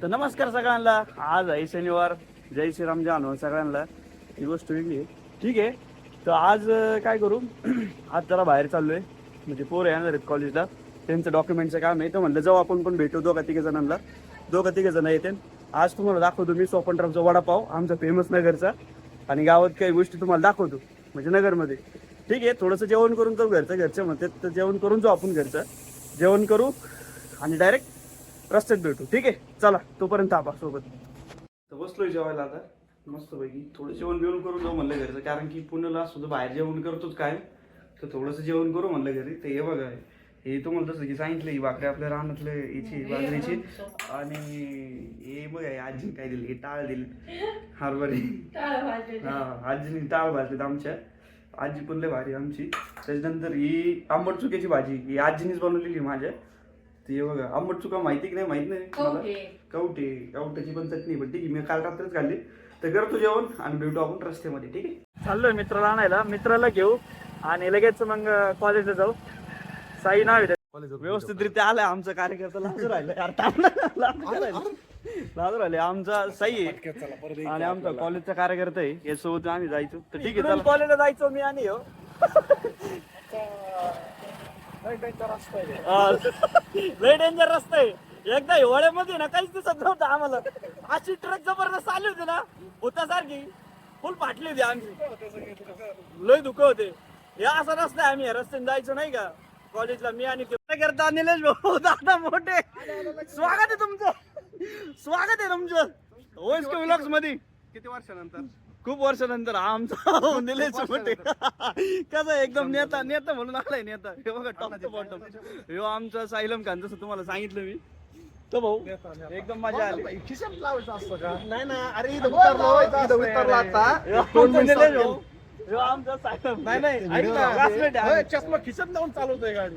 तर नमस्कार सगळ्यांना. आज आहे शनिवार. जय श्रीराम जानो सगळ्यांना. ही गोष्ट वेगळी आहे. ठीक आहे. तर आज काय करू आज जरा बाहेर चाललोय. म्हणजे पोरं येणार आहेत कॉलेजला. त्यांचं डॉक्युमेंटचं काम आहे. तर म्हणलं जाऊ आपण पण भेटू दोघा तिघ जणांना. दोघं तिघ जण येते. आज तुम्हाला दाखवतो मी सोपनरावचा वडापाव, आमचा फेमस नगरचा. आणि गावात काही गोष्टी तुम्हाला दाखवतो म्हणजे नगरमध्ये. ठीक आहे. थोडंसं जेवण करून जाऊ. घरचं म्हणते तर जेवण करून जाऊ आपण. घरचं जेवण करू आणि डायरेक्ट रस्त्यात भेटू. ठीक आहे. चला तोपर्यंत आपा सोबत. तर बसलोय जेवायला आता मस्तपैकी. थोडं जेवण बिवण करून जाऊ म्हणलं घरचं, कारण की पुण्याला सुद्धा बाहेर जेवण करतोच काय. तर थोडंसं जेवण करू म्हणलं घरी. तर हे बघा, हे तुम्हाला तसं की सांगितलं, ही भाकरी आपल्या रानातलं याची बाजरीची. आणि हे बघा हे आजीने काय दिली, हे टाळ दिली हरभरे. हा, आजीने टाळ भाजलेत आमच्या. आजी पण लय भारी आमची. त्याच्यानंतर ही आंबट चुक्याची भाजी, ही आजीनेच बनवलेली माझ्या. ते बघा आंबट चुका माहिती की नाही माहित नाही मला. कवट्याची पण चटणी. पण ठीक आहे, मी काल रात्रीच खाल्ली. तर करतो जेवण आणि भेटू आपण रस्त्यामध्ये. ठीक आहे. चाललोय मित्राला आणायला. मित्राला घेऊ आणि लगेच मग कॉलेजला जाऊ. साई नाव आहे व्यवस्थितरित्या आलाय आमचा कार्यकर्ता. लाजू राहिलं लाजू राहिले. आमचा साई आहे आणि आमचा कॉलेजचा कार्यकर्ता आहे. यासोबत आम्ही जायचो. तर ठीक आहे, कॉलेजला जायचो मी आणि हो. लय डेंजर रस्ता आहे. एकदा हिवाळ्यामध्ये ना काहीच दिसत नव्हतं आम्हाला. अशी ट्रक जबरदस्त आली होती ना, भूतासारखी फुल फाटली होती आमची. लय दुःख होते. हे असा रस्ता आहे. आम्ही या रस्त्याने जायचो नाही का कॉलेजला. मी आणि करता निलेश भाऊ दादा मोठे, स्वागत आहे तुमचं. स्वागत आहे तुमचं ओएसके व्लॉग्स मध्ये. किती वर्षानंतर? खूप वर्षानंतर आमचा निलेश मोठे. कसं एकदम नेता नेता म्हणून आलाय नेता. हे बघा टॉप टू बॉटम. हे आमचा साईलम खान, जसं तुम्हाला सांगितलं मी. तो भाऊ एकदम मजा आली. खिशात लावायचं असतं का? नाही ना, अरे इथं उतरला आता. निलेश भाऊ आमचा साईलम. नाही नाही, चष्मा खिशात लावून चालवतोय गाडी.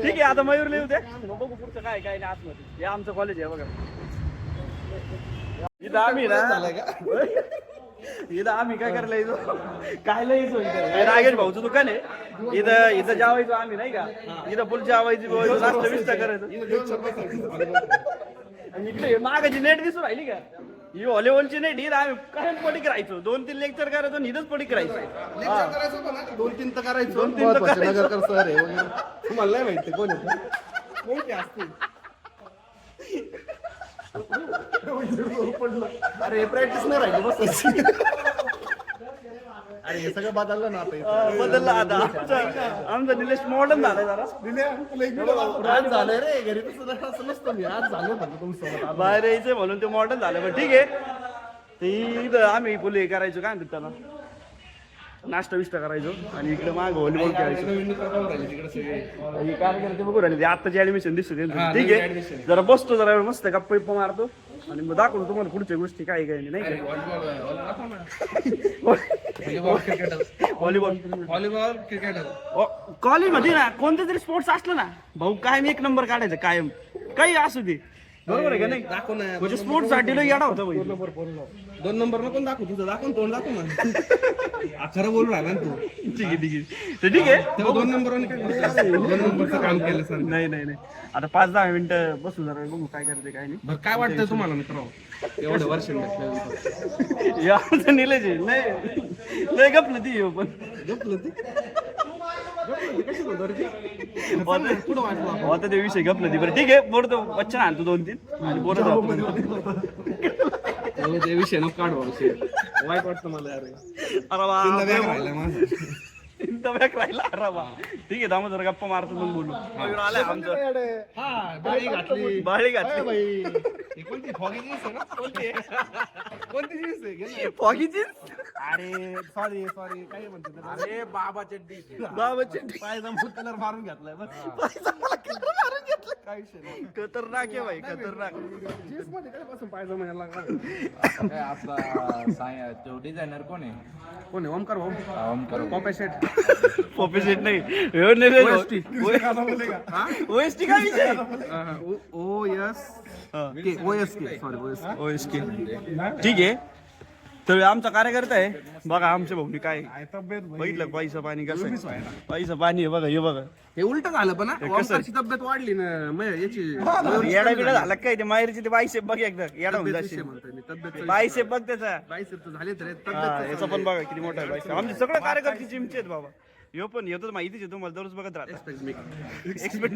ठीक आहे. आता मयूर लिहू द्या, बघू पुढचं काय काय नाही आतमध्ये. हे आमचं कॉलेज आहे बघा. इथं आम्ही ना इथं आम्ही काय करायला येतो, काय यायचो इथं. नागेश भाऊचं दुकान आहे इथं. इथं जेवायचो आम्ही नाही का. इथं फुल जेवायची नाश्ता बिस्ता करायचं. आणि इकडे मागाची नेट दिसून राहिली का, ही व्हॉलीबॉलची नेट. इथं आम्ही काय पडीक राहायचो. 2-3 लेक्चर करायचो आणि इथंच पडीक राहायचो. 2-3 तर करायचं. 2-3 तर करायचं. सर आहे वगैरे. तुम्हाला नाही माहिती कोण आहे असते. अरे प्रॅक्टिस नाही राहिली बस. अरे हे सगळं बदललं ना आता. बदलला आता. आमचा निलेश मॉडर्न झालाय जरा. आज झालंय रे घरी. असं नसतं मी आज झालं तुमचं बाहेर यायचं म्हणून ते मॉडर्न झालं. पण ठीक आहे. ते इथं आम्ही फुले करायचो काय म्हणतात त्याला, नाश्ता बिष्टा करायचो. आणि इकडे माग व्हॉलीबॉल खेळायचो. हे कार्यकर्ते बघू राहिले. आत्ताची ऍडमिशन दिसते. ठीक आहे. जरा बसतो, जरा मस्त गप्पा बिप्पा मारतो आणि मग दाखवतो तुम्हाला पुढच्या गोष्टी काय काय नाही का. व्हॉलीबॉल क्रिकेटर कॉलेजमध्ये ना कोणतं तरी स्पोर्ट्स असलं ना भाऊ, कायम 1 नंबर काढायचं. कायम काही असू दे. बरोबर आहे का नाही. दाखव ना. म्हणजे स्पोर्ट्स साठी लय येडा होता. 2 नंबर नको दाखव. तुझं दाखव, तोंड दाखव ना. खरं बोलून राहिला ना तू. ठीक आहे ठीक आहे. तर ठीक आहे. तेव्हा 2 नंबरने काय 2 नंबरचं काम केलं सर. नाही आता 5-10 मिनिटं बसू जरा, बघू काय करते काय नाही. बरं काय वाटतंय तुम्हाला मित्र एवढं वर्ष या निलेश नाही गपलं ती पण होता ते विषय गपलं ती. बरं ठीक आहे. बोलतो बच्चन आणतो 2-3 आणि बोलत ते विषय नको काढू. वाईट वाटतं मला. राहिला अरे ठीक आहे. दाम जरा गप्पा मारतो मग बोलू. आलाय आमचं बाळी घातली. कोणती फॉगी जीन्स आहे ना? कोणती जीन्स आहे? Foggy jeans. अरे सॉरी काय म्हणते. अरे बाबा चड्डी. बाबा चड्डी. पायजामा कलर मारून घेतलाय बस. काय विषय नाही. खतरनाक आहे भाई, खतरनाक. जीन्स मध्ये काय पासून पायजामा यायला आपला तो डिझायनर कोण आहे ओमकार भाऊ. Omkar pauper set. Poppy set नाही. ओएसटी काय विषय. OSK sorry OSK. ठीक आहे. तर आमचा कार्यकर्ता आहे बघा आमच्या भाऊनी काय बघितलं पैसा पाणी कसं आहे? पैसा पाणी आहे बघा हे बघा हे उलट झालं पण हा. ओमकारची तब्येत वाढली ना याची येडा बिडा झाला काय ते माहेरची ते बाईशेप बघ एकदा येडा होऊन जाशील म्हणतोय मी, तब्येत बाईशेप बघ त्याचा बाईसेप तर झाले तर हा, तब्येत याचा पण बघा किती मोठा आहे बाईशेप आमचे सगळे कार्यकर्ते जिमचे आहेत बाबा ह्यो पण येतो माहितीच आहे तुम्हाला दररोज बघत राहता एक्सपेक्ट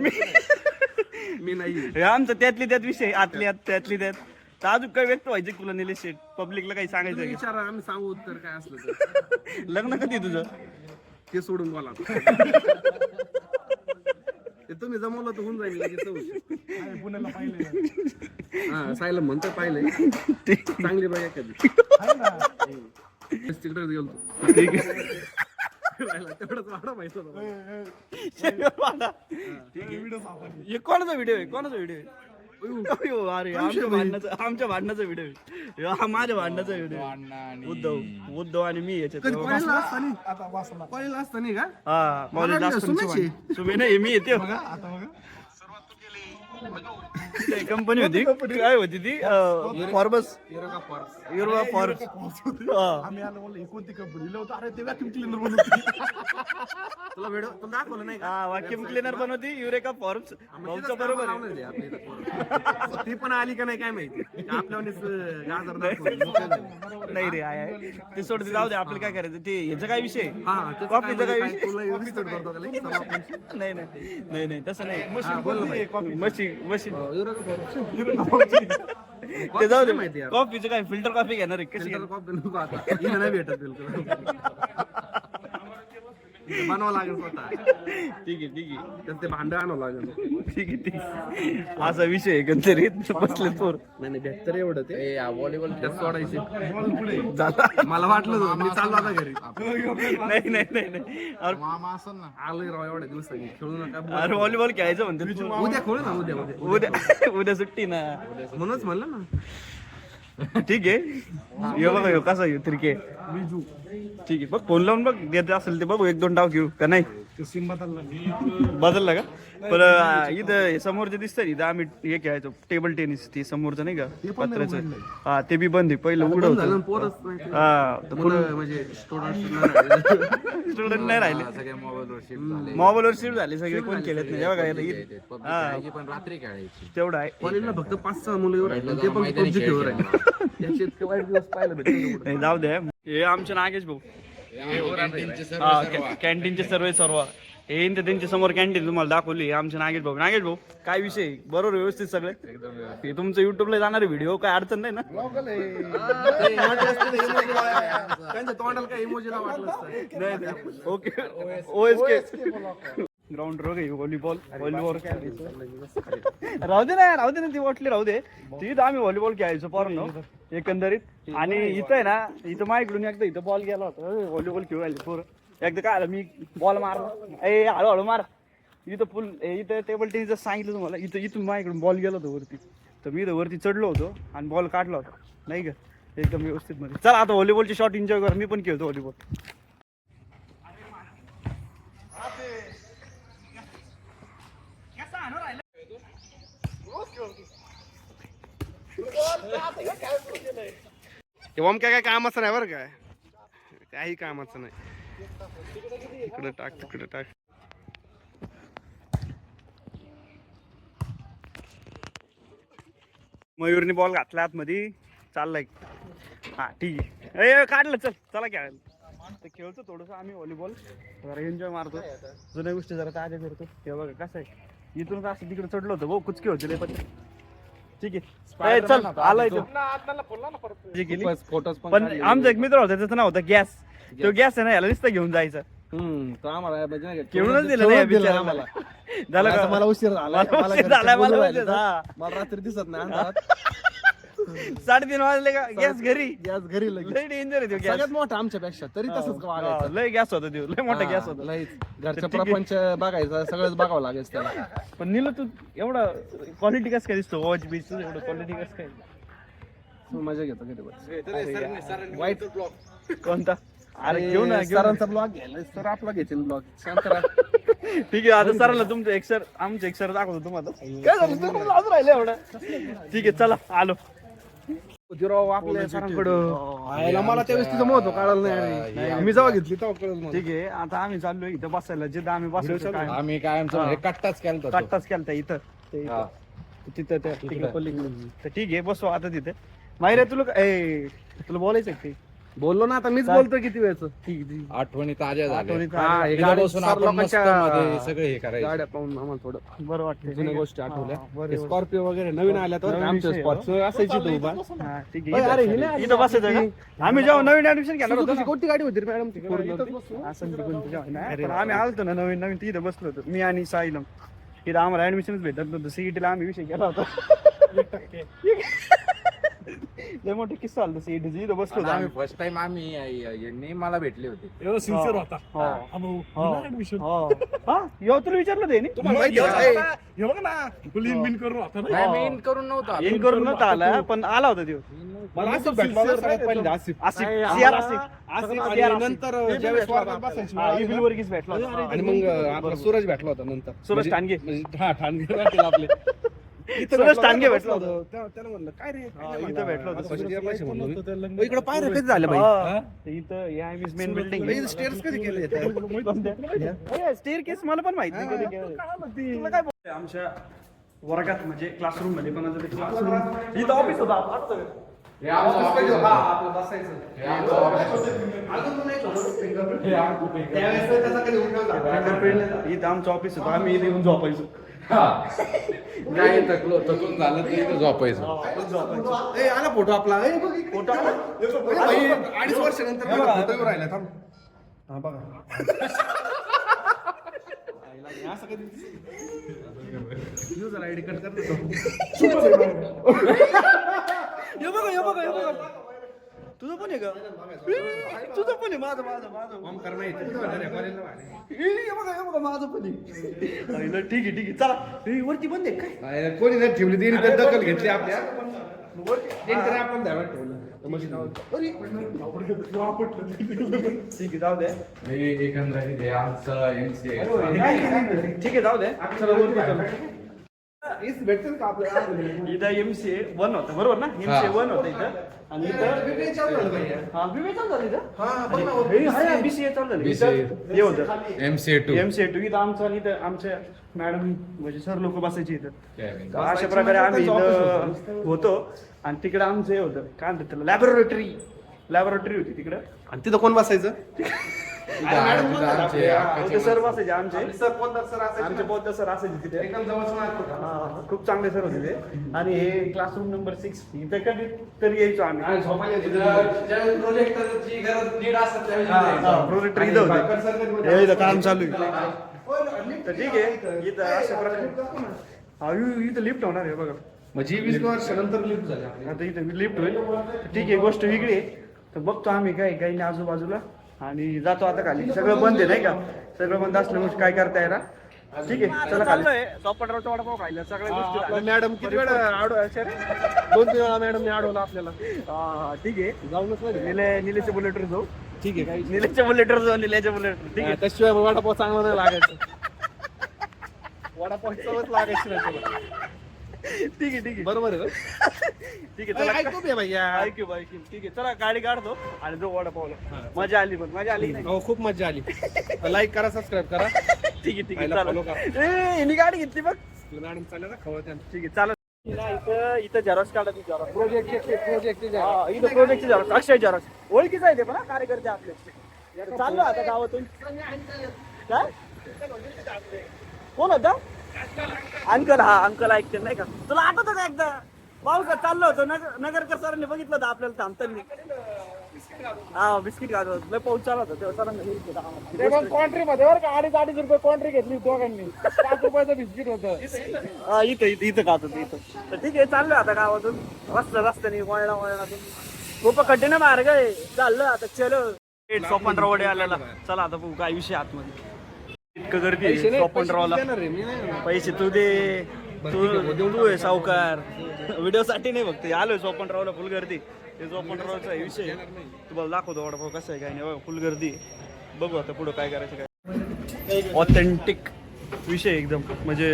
मी नाही हे आमचं त्यातली त्यात विषय आतली आत त्यातली त्यात तर अजून काय व्यक्त व्हायचे तुला निलेश शेठ पब्लिकला काही सांगायचं आहे विचारा आम्ही सांगू उत्तर काय असलं तर का? लग्न कधी आहे तुझं ते सोडून बोला ते तुम्ही जमवलं तर होऊन जाईल लगेच चौकशी. पुण्याला पाहिलं हा सायलम म्हणतो पाहिले चांगली बाई कधी तिकडे गेलो ठीक आहे तेवढंच वाढा माहिती होतं. हे कोणाचा व्हिडिओ आहे कोणाचा व्हिडिओ आहे अयो, अरे आमच्या भांडणाचा व्हिडिओ आहे हा माझ्या भांडणाचा व्हिडिओ उद्धव आणि मी याच्यात कधी कॉलेजला असताना आता वाचला कॉलेजला असताना का हा कॉलेजला मला वाटलं सुमेश तुम्ही नाही मी येते बघा आता बघा कंपनी होती काय होती ती फॉर्बस युरोपा फॉर्ब्स आम्ही आलो म्हणलं ही कोणती कंपनी होतं अरे ते व्हॅक्यूम क्लीनर बनवते तुला व्हिडिओ तुला दाखवलं नाही का हा वाक्यूम क्लीनर पण होती युरेका फॉर्ब्स भाऊचं बरोबर आहे ती पण आली का नाही काय माहिती आपल्यावरच गाजर दाखवलं. नाही रे आहे ते सोडते जाऊ दे आपलं काय करायचं ते याचा काय विषय हा त्याचं कॉफीचा काय काय विषय तुला रिस्पेक्ट करतो का लई? सर्व आपण. नाही नाही नाही नाही तसं नाही मशीन मशीन ते जाऊ दे माहिती यार. कॉफीचं काय फिल्टर कॉफी घेणार आहे कशी फिल्टर कॉफी नको आता इथं नाही भेटत बिलकुल बनावं लागेल स्वतः ठीक आहे ठीक आहे त्यात ते भांडं आणावं लागेल ठीक आहे ठीक आहे असा विषय आहे गंतरीत बसले पोर नाही नाही भेटतर एवढं ते व्हॉलीबॉल त्यात सोडायचे झाला मला वाटलं होतं, मी चाललो आता घरी नाही नाही नाही नाही अरे मामा असं ना आलोय राव एवढ्या दिवसांनी खेळू नका अरे व्हॉलीबॉल खेळायचं म्हणते तू. उद्या खेळू ना उद्या उद्या उद्या उद्या सुट्टी ना म्हणूनच म्हणलं ना ठीक आहे यो बघा यो कसा येऊ क्रिकेट ठीक आहे बघ फोन लावून बघ देत असेल ते बघू एक दोन डाव घेऊ का नाही ते सिम बदलला बदलला का पण इथं हे समोरचं दिसतं इथं आम्ही हे खेळायचो टेबल टेनिस ते समोरचं नाही का पत्र्याचं हा ते बी बंद आहे पहिलं उघड झालं होतं पोरच नाही हा मुलं म्हणजे स्टुडंट स्टुडंट नाही राहिले सगळे मोबाईलवर शिफ्ट झाले मोबाईलवर शिफ्ट झाले सगळे कोण खेळत नाही बघा इथं हा पण रात्री खेळायची तेवढं आहे कॉलेजला फक्त 5-6 मुलं येऊ राहिले ते पण PUBG खेळू राहिले याचे इतके वाईट दिवस पाहिलं भेटलं नाही जाऊ दे हे आमचे नागेश भाऊ हा कॅन्टीनचे सर्व हे इंत त्यांच्या समोर कॅन्टीन तुम्हाला दाखवली आमचे नागेश भाऊ काय विषय बरोबर व्यवस्थित सगळे हे तुमचं युट्यूबला जाणारे व्हिडिओ काय अडचण नाही ना त्यांच्या तोंडाला काही इमोजीला वाटलं असतं नाही ओके ओएसके ग्राउंड वर व्हॉलीबॉल राहू दे ना ती वाटली राहू दे तिथं आम्ही व्हॉलीबॉल खेळायचो पोरांनो एकंदरीत आणि इथं आहे ना इथं माझ्याकडून एकदा इथं बॉल गेला होता व्हॉलीबॉल खेळू राहिले पोरं एकदा काय आलं मी बॉल मारला ए हळूहळू मार इथं फुल इथं टेबल टेनिसचं सांगितलं तुम्हाला इथून माझ्याकडून बॉल गेला होता वरती तर मी इथं वरती चढलो होतो आणि बॉल काढला होता नाही का एकदम व्यवस्थित मध्ये चला आता व्हॉलीबॉलचे शॉट एन्जॉय करा मी पण खेळतो व्हॉलीबॉल तेव्हा काय कामाचं नाही बरं काय काही कामाचं नाही इकडे टाक तिकडे टाक मयूरने बॉल घातला आतमध्ये चाललाय हा ठीक आहे ए काढलं चला खेळायला तर खेळतो थोडंसं आम्ही व्हॉलीबॉल जरा एन्जॉय मारतो जुन्या गोष्टी जरा ताज्या करतो हे बघा कसं आहे इथूनच असं तिकडे चढलो होतं भाऊ कुचके होते रे पण ठीक आहे चल आलाय पण आमचा एक मित्र होता त्याचं नाव होतं गॅस तो गॅस आहे ना याला नुसतं घेऊन जायचं तो आम्हाला घेऊनच दिलं नाही या बिचाऱ्याला. झालं का मला उशीर झाला उशीर झालाय मला माहिती आहे. मला रात्री दिसत नाही अंधारात 3:30 वाजले का गॅस घरी गॅस घरी लगेच लय डेंजर आहे तो गॅस सगळ्यात मोठा आमच्यापेक्षा तरी तसंच वागायचं लय गॅस होता तो लय मोठा गॅस होता लईच. घरचा प्रपंच बघायचा सगळंच बघावं लागायचं त्याला पण नील तू एवढा क्वालिटी कसं काय दिसतो वॉच बीच एवढं क्वालिटी कसं काय मजा घेतो कधी वाईट कोणता अरे घेऊ ना घेऊ ना. सरांचा ब्लॉग घ्यायला सर आपला घेतील ब्लॉग शांत राहा ठीक आहे आता सरांना तुमचं एक्सर आमचं एक्सर दाखवतो तुम्हाला काय झालं तुम्ही लावून राहिले एवढं ठीक आहे चला आलो राव आपल्या सरांकडं मला त्यावेळेस तिचं महत्व कळलं नाही अरे. मी जेव्हा घेतली तेव्हा कळलं मला. ठीक आहे आता आम्ही चाललोय इथं बसायला जिथं आम्ही बसायचो काय आम्ही काय आमचं कट्टाच केला होता तो. कट्टाच केलता इथं ते हा. इथं. तिथं त्या तिकडे पलीकडे. तर ठीक आहे बसू आता तिथे माहिती तुला बोलायचं का ते? बोललो ना आता मीच बोलतो किती वेळचं ठीक आहे, ठीक आहे. आठवणी ताज्या झाल्या आठवणीत हा, हे इथं गाडी बसून सर आपण मस्त लोकांच्या मध्ये सगळं हे करायचं. गाड्या पाहून आम्हाला थोडं बरं वाटतं जुन्या गोष्टी आठवल्या हा, बरं, बरं. स्कॉर्पिओ वगैरे नवीन आल्या तर नवीन आमच्या विषय, स्पॉट असायची तो उभा हा, ठीक अरे, आहे हे नाही इथं बसायचं का? आम्ही जेव्हा नवीन ऍडमिशन केलं होतं ना, कोणती गाडी होती रे मॅडम असं ते कोणती जेव्हा नाही, पण आम्ही आलतो ना नवीन नवीन तिथं बसलो होतो मी आणि साईलम तिथं आम्हाला ऍडमिशनच भेटत नव्हतं सीईटीला आम्ही विषय केला होता लय मोठे किस्सा आलतो सीईटीची इथं बसलो होतो आम्ही आम्ही. फर्स्ट टाइम आम्ही यांनी मला भेटले होते सिन्सिअर होता हो. हा भाऊ, हो. होणार admission. हो. हा येऊ तुला विचारलं ते तुम्हाला माहिती मग आहे? हे बघ ना फुल इन बिन करून होता ना नाही मी इन करून नव्हतो आलो. इन करून नव्हता आला पण आला होता तो मला असं भेटलं होतं सगळ्यात पहिल्यांदा आसिफ. आसिफ आणि CR आसिफ आसिफ CR आणि आसिफ. नंतर हे ज्यावेळेस भेटला वर्गात होता. बसायची हा, वेळ इबिल आली वर्गीस भेटला होता. ना, आणि मग आपला सूरज भेटला होता नंतर सूरज टांगे. म्हणजे हा ठाणगे भेटला आपले इथं सूरज भेटला टांगे होता, भेटला बसला होता. त्यानं म्हणलं काय रे काय नाही इथं म्हणलं. भेटला होता. आता first year पाहिजे म्हणलो मी. होतं, लग्न- मग इकडं पायऱ्या कधी झाल्या बाई हा. ते इथं या मेन बिल्डिंग स्टेअर्स कधी केले स्टेअर केस मला पण माहित नाही कधी केलं. तुला काय बोलतोय? आमच्या वर्गात म्हणजे क्लासरूम मध्ये पण आता ते क्लासरूम इथं ऑफिस होतं आठवतं का? हे आमचं office होतं. आपलं बसायचं हे आमचं office होतं. अजून तो नाही होतं fingerprint. त्यावेळेस त्याचा कधी उपयोग झाला Fingerprint. इथं आमचं ऑफिस होतं आम्ही इथे येऊन झोपायचो हा. काय थकून झालं तर इथं झोपायचं. ए आला फोटो आपला ए बघ इकडे. फोटो आला? ए, बाई, 2.5 वर्षानंतर मला फोटो येऊन राहिला थांब हा बघा असं कधी युजर आयडी कट करतो हे बघा हे बघा हे बघा तुझं पण आहे का तुझं पण आहे माझं माझं माझं ओमकार माहिती किती होणार आहे कॉलेजला वाढले. हे बघा माझं पण आहे आईला, ठीक आहे चला हे वरती बंद आहे काय अरे, कोणी नाही ठेवली त्यांनी तर दखल घेतली आपल्या त्यांनी आपण द्यावं ठेवलं तर मग नाव- ठीक आहे जाऊ दे हे एकंदरीत हे आमचं MCA. ठीक आहे जाऊ दे चला वरती चला. हीच भेटतील का आपल्याला इथं MCA 1 होतं बरोबर ना MCA 1 होतं इथं आणि इथं BBA चालू झालं पाहिजे. हा BBA चालू झालं इथं हा, बघ ना, हे हा, BCA चालू झालं BCA. इथं हे होतं MCA 2. MCA 2 इथं आमचं आणि इथं आमच्या मॅडम म्हणजे सर लोक बसायचे इथं काय तर अशा प्रकारे आम्ही इथं होतो आणि तिकडे आमचं हे होतं काय म्हणतात त्याला लॅबोरेटरी होती तिकडं आणि तिथं कोण बसायचं आमचे सर बसायचे आमचे सर पोद्दार सर असायचे आमचे बौद्ध सर असायचे तिथे एकदम जवळचं मार्क होता. हा, खूप चांगले सर होते ते आणि हे क्लासरूम नंबर 6 इथं कधी तरी यायचो आम्ही आणि झोपायला ज्यावेळेस प्रोजेक्टरची गरज नीड असत प्रोजेक्टर इथं होते हे इथं काम चालू आहे तर ठीक आहे इथं अशा प्रकारे हा, इथं लिफ्ट होणार आहे बघा म्हणजे 20 वर्षानंतर लिफ्ट झाली आपली. आता इथं लिफ्ट होईल ठीक आहे गोष्ट वेगळी आहे तर बघतो आम्ही काही काही नाही आजूबाजूला आणि जातो आता खाली सगळं बंद आहे नाही का सगळं बंद असल्यामुळे काय करता येणार ठीक आहे चला खाली चॉपटरावचा वडापाव खायला सगळ्या गोष्टी आपला झाल्या. मॅडम किती वेळा दोन-तीन वेळा मॅडमने अडवलं आपल्याला हा, ठीक आहे जाऊनच नाही निलेच्या बुलेटवर जाऊ ठीक आहे काही निलेच्या बुलेटवर जाऊ निलेच्या बुलेटवर ठीक आहे त्याशिवाय वडापाव चांगला नाही लागायचं वडापाव चवच लागायची नाही त्याला. ठीक आहे बरोबर आहे ना? ठीक आहे चला ऐकू दे भैया ऐकू ऐकू ठीक आहे चला गाडी काढतो आणि जो वडापावला मजा आली पण मजा आली की नाही? हो खूप मजा आली लाईक करा सबस्क्राईब करा ठीक आहे पहिला follow चला ए हिने गाडी घेतली बघ मॅडम चालेल ना खवळ ठीक आहे चालत इथं झेरॉक्स काढा झेरॉक्स प्रोजेक्ट इथं प्रोजेक्टचे झेरॉक्स अक्षय झेरॉक्स ओळखीच आहे ते पण हा, कार्यकर्ते आपले चाललो आता गावातून काय कोण होता अंकल हा अंकल ऐकते नाही का तुला आठवतं का एकदा पावसात चाललो होतो नगरकर सरांनी बघितलं होतं आपल्याला थांबताना हा बिस्किट खात होतो लय पाऊस चालत होता तेव्हा सरांना कॉन्ट्री मध्ये बरं का 2.5 कॉन्ट्री घेतली दोघांनी 5 रुपयाचं बिस्किट होतं हा इथं खात होतं इथं तर ठीक आहे चाललोय आता गावातून रस्त्याने वळणातून खूप कठीण मार्ग आहे चाललं आता चलो सोपन वडे आलेला चला आता बघू काय विषय आतमध्ये इतकं गर्दी आहे सोपनरावला पैसे तू दे तू आहे सावकार व्हिडिओ साठी नाही फक्त आलोय सोपनरावला फुल गर्दी ते सोपनरावचा विषय तुम्हाला दाखवतो वडापाव कसं आहे काय नाही बघा फुल गर्दी बघू आता पुढं काय करायचं काय ऑथेंटिक विषय एकदम म्हणजे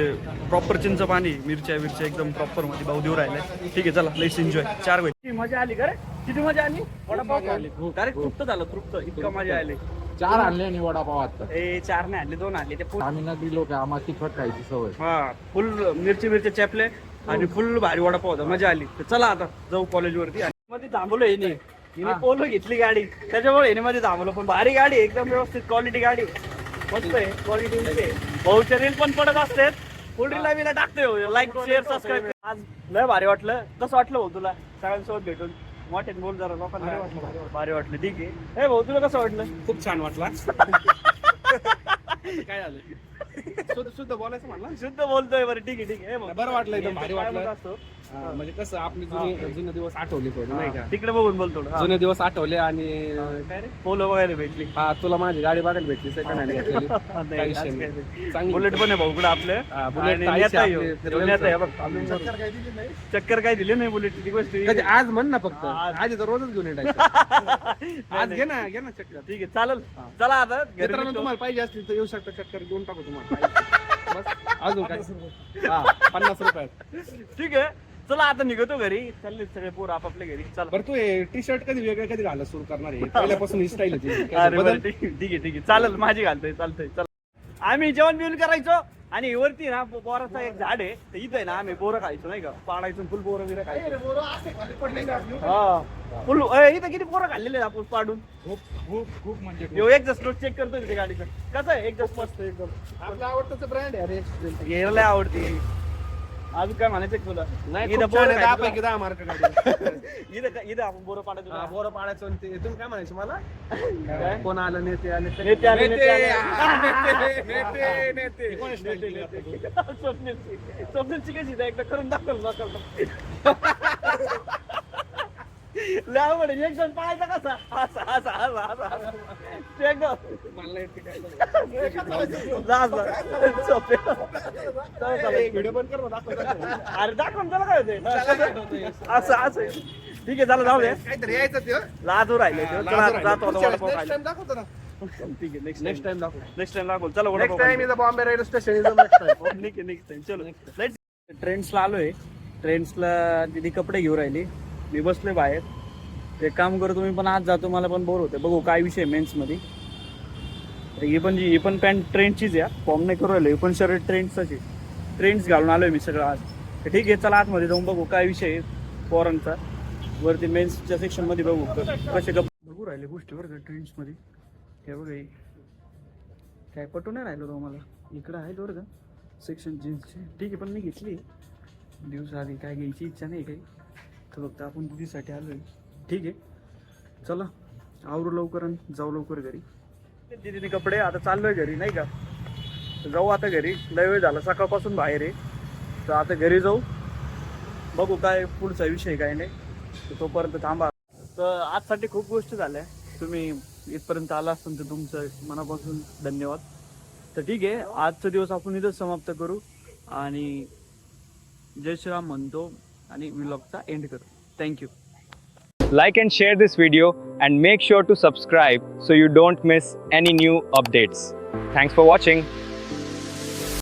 प्रॉपर चिंच पाणी मिरच्या एकदम प्रॉपर मध्ये भाऊ देऊ राहिले. ठीक आहे चला लेट्स एन्जॉय. 4 वेळ मजा आली का रे? किती मजा आली? वडापाव डायरेक्ट तृप्त झालं तृप्त, इतका मजा आली. 4 आणले आणि वडापाव आता 4 नाही आणले, 2 आणले ते full. आम्ही ना दिलो का आम्हाला तिखट खायची सवय. हा फुल मिरची चॅपले आणि फुल भारी वडापाव होता, मजा आली. तर चला आता जाऊ कॉलेज वरती. मध्ये थांबलो हिने पोलो घेतली गाडी, त्याच्यामुळे हिने मध्ये थांबलो. पण भारी गाडी एकदम व्यवस्थित क्वालिटी गाडी, मस्त आहे क्वालिटी. भाऊच्या रील पण पडत असतात, फुल रील मी टाकतोय. Like share subscribe. आज लय भारी वाटलं. कसं वाटलं भाऊ तुला सगळ्यांसोबत भेटून? मोठे बोल जरा लोकांना. भारी वाटलं. ठीक आहे. हे भाऊ तुला कसं वाटलं? खूप छान वाटला. काय झालं? शुद्ध बोलायचं म्हणला. शुद्ध बोलतोय. बरं ठीक आहे. बरं वाटलं, एकदम भारी वाटलं. काय असतो? म्हणजे कसं आपले जुने दिवस आठवले थोडे नाही का. तिकडे बघून बोल थोडं. जुने दिवस आठवले आणि काय रे पोलो वगैरे भेटली. हा तुला माझी गाडी बघायला भेटली सेकंड हँड घेतलेली. काही विषय नाही. चांगली. बुलेट पण आहे भाऊकडे आपले. बुलेट आणि ताईची नेता आहे आपली ह्यो. फिरवली नेता आहे होती. बघ. चक्कर काय दिली नाही बुलेट ती गोष्ट. कधी आज म्हण ना फक्त. आज. आज तर रोजच घेऊन येणार. आज घे ना चक्कर. ठीक आहे चालेल. चला आता घरी मित्रांनो भेटू. तुम्हाला पाहिजे असतील तर येऊ शकता, चक्कर देऊन टाकू तुम्हाला. बस अजून काय. हा 50 रुपयात. ठीक आहे चला आता निघतो घरी. चालले सगळे पोर आपापल्या घरी. चला बरं तू हे टी शर्ट कधी वेगळे कधी घालायला सुरू करणार आहे? पहिल्यापासून ही स्टाईल होती. अरे बरं, ठीक आहे चालेल. माझी घालतोय चालतंय. चला आम्ही जेवण बिवण करायचो आणि वरती ना बोराचं एक झाड आहे, तर इथं आहे ना आम्ही बोरं खायचो नाही का, पाडायचो फुल बोरं बिरं खायचो. हा फुल इथं किती बोरं खाल्लेले आहेत आपण पाडून. खूप म्हणजे यो एक जस्ट नोट चेक करतोय ते गाडीचं कसं आहे. एक जस्ट मस्त एकदम आपला आवडतं ब्रँड आहे अरे. घ्यायला आवडते. अजून काय म्हणायचं तुला? नाही इथं खूप छान बोरं आहे. 10 खायचो. पैकी 10 मार्क काढले. इथं आपण बोरं पाडायचो ना. बोरं पाडायचं आणि ते तुम्ही काय म्हणायचं मला? काय? कोण आलं नेते आले ते? नेते आले, नेते आले. नेते. स्वप्नाची कशी आहे? एकदा करून दाखवलं. लय म्हणजे एक जण पाहायचा कसा असा ते एकदम मला येते काय. व्हिडिओ पण कर अरे दाखवून त्याला काय होते असं ठीक आहे चला जाऊ दे. काहीतरी यायचं ते. लाजू राहिले जातो वडापाव नेक्स्ट खायला. टाइम दाखवतो ना. ठीक आहे नेक्स्ट टाइम दाखव. नेक्स्ट टाइम दाखवू. चला next vada pav time is Bombay railway station is next time. Next time चलो. ट्रेंड्सला आलोय. ट्रेंड्सला दिदी कपडे घेऊन राहिली. मी बसलोय बाहेर. एक काम करू तुम्ही पण आज जातो, मला पण बोर होते. बघू काय विषय मेन्स मध्ये. ही पण पॅन्ट ट्रेंडचीच आहे. फॉर्म नाही करू राहिलो. ही पण शर्ट ट्रेंड्सच आहे. ट्रेंड्स घालून आलोय मी सगळं आज. तर ठीक आहे चला आतमध्ये जाऊन बघू काय विषय आहे पोरांचा. वरती मेन्सच्या सेक्शन मध्ये बघू कसे कपडे बघू राहिले गोष्टी बरं का ट्रेंड्स मध्ये. हे बघा काय पटू नाही राहिलो तुम्हाला. इकडं आहे बरं का सेक्शन जीन्सचे. ठीक आहे पण मी घेतली दिवसाआधी. काय घ्यायची इच्छा नाही काही, तर फक्त आपण दिदीसाठी आलोय. ठीक आहे चला आवरू लवकर आणि जाऊ लवकर घरी. दिदीने कपडे आता चाललोय घरी नाही का. तर जाऊ आता घरी. लय वेळ झाला सकाळपासून बाहेर आहे. तर आता घरी जाऊ बघू काय पुढचा विषय काय नाही. तर तोपर्यंत थांबा. तर आजसाठी खूप गोष्टी झाल्या. तुम्ही इथपर्यंत आला असाल तर तुमचं मनापासून धन्यवाद. तर ठीक आहे आजचा दिवस आपण इथंच समाप्त करू आणि जय श्रीराम म्हणतो आणि व्लॉगचा एंड करू. Thank you. Like and share this video and make sure to subscribe so you don't miss any new updates. Thanks for watching.